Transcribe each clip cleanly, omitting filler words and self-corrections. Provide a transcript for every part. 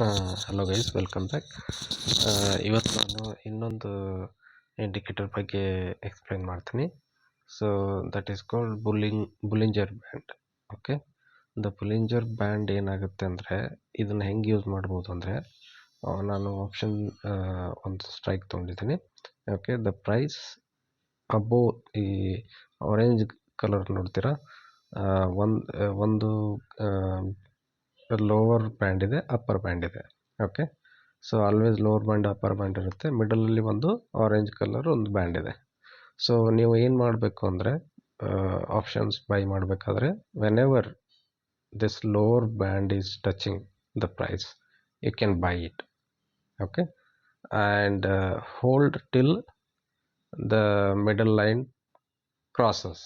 Hello guys, welcome back. ಇವತ್ತು ನಾನು ಇನ್ನೊಂದು ಇಂಡಿಕೇಟರ್ ಬಗ್ಗೆ ಎಕ್ಸ್ಪ್ಲೈನ್ ಮಾಡ್ತೀನಿ. So that is called Bollinger band. Okay, the Bollinger band ಏನಾಗುತ್ತೆ ಅಂದರೆ, ಇದನ್ನು ಹೆಂಗೆ ಯೂಸ್ ಮಾಡ್ಬೋದು ಅಂದರೆ, ನಾನು ಆಪ್ಷನ್ ಒಂದು ಸ್ಟ್ರೈಕ್ ತೊಗೊಂಡಿದ್ದೀನಿ. ಓಕೆ, ದ ಪ್ರೈಸ್ ಅಬೋವ್ ಈ ಆರೆಂಜ್ ಕಲರ್ ನೋಡ್ತೀರಾ, ಒಂದು ಲೋವರ್ ಬ್ಯಾಂಡ್ ಇದೆ, ಅಪ್ಪರ್ ಬ್ಯಾಂಡ್ ಇದೆ. Okay, so always lower band upper band ಇರುತ್ತೆ. ಮಿಡಲಲ್ಲಿ ಒಂದು ಆರೆಂಜ್ ಕಲರ್ ಒಂದು ಬ್ಯಾಂಡ್ ಇದೆ. ಸೊ ನೀವು ಏನು ಮಾಡಬೇಕು ಅಂದರೆ, ಆಪ್ಷನ್ಸ್ ಬೈ ಮಾಡಬೇಕಾದ್ರೆ whenever this lower band is touching the price, you can buy it. Okay, and hold till the middle line crosses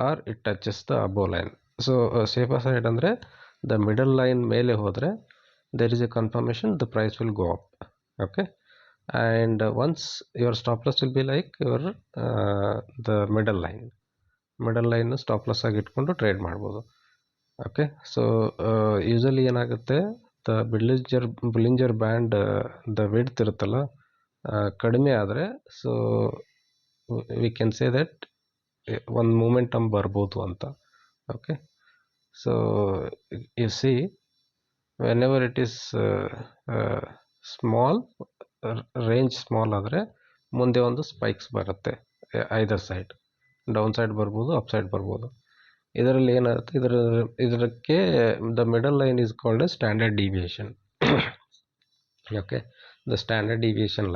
or it touches the above line. So safer side ಅಂದರೆ the middle line ಮೇಲೆ ಹೋದರೆ there is a confirmation the price will go up. Okay, and once your stop loss will be like your the middle line stop loss ಆಗಿ ಇಟ್ಕೊಂಡು trade ಮಾಡ್ಬೋದು. Okay, so usually ಏನಾಗುತ್ತೆ, the Bollinger band the width ಇರುತ್ತಲ್ಲ ಕಡಿಮೆ ಆದರೆ, so we can say that ಒಂದು momentum ಬರ್ಬೋದು ಅಂತ. Okay, so you see, whenever it is small range small ಆದರೆ ಮುಂದೆ ಒಂದು ಸ್ಪೈಕ್ಸ್ ಬರುತ್ತೆ, ಐದರ್ ಸೈಡ್, ಡೌನ್ ಸೈಡ್ ಬರ್ಬೋದು, ಅಪ್ ಸೈಡ್ ಬರ್ಬೋದು. ಇದರಲ್ಲಿ ಏನಾಗುತ್ತೆ, ಇದಕ್ಕೆ the middle line is called A standard deviation. Okay, the standard deviation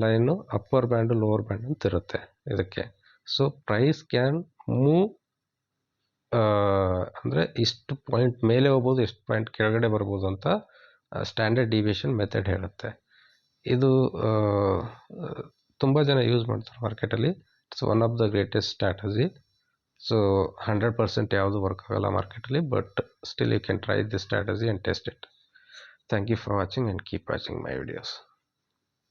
line upper band lower band ಅಂತ ಇರುತ್ತೆ ಇದಕ್ಕೆ. ಸೊ ಪ್ರೈಸ್ ಕ್ಯಾನ್ ಮೂವ್ ಅಂದರೆ ಇಷ್ಟು ಪಾಯಿಂಟ್ ಮೇಲೆ ಹೋಗ್ಬೋದು, ಎಷ್ಟು ಪಾಯಿಂಟ್ ಕೆಳಗಡೆ ಬರ್ಬೋದು ಅಂತ ಸ್ಟ್ಯಾಂಡರ್ಡ್ ಡಿವಿಯೇಷನ್ ಮೆಥಡ್ ಹೇಳುತ್ತೆ. ಇದು ತುಂಬ ಜನ ಯೂಸ್ ಮಾಡ್ತಾರೆ ಮಾರ್ಕೆಟಲ್ಲಿ. It's one of the greatest strategy. So 100% ಯಾವುದು ವರ್ಕ್ ಆಗಲ್ಲ ಮಾರ್ಕೆಟಲ್ಲಿ, but still you can try this strategy and test it. Thank you for watching and keep watching my videos.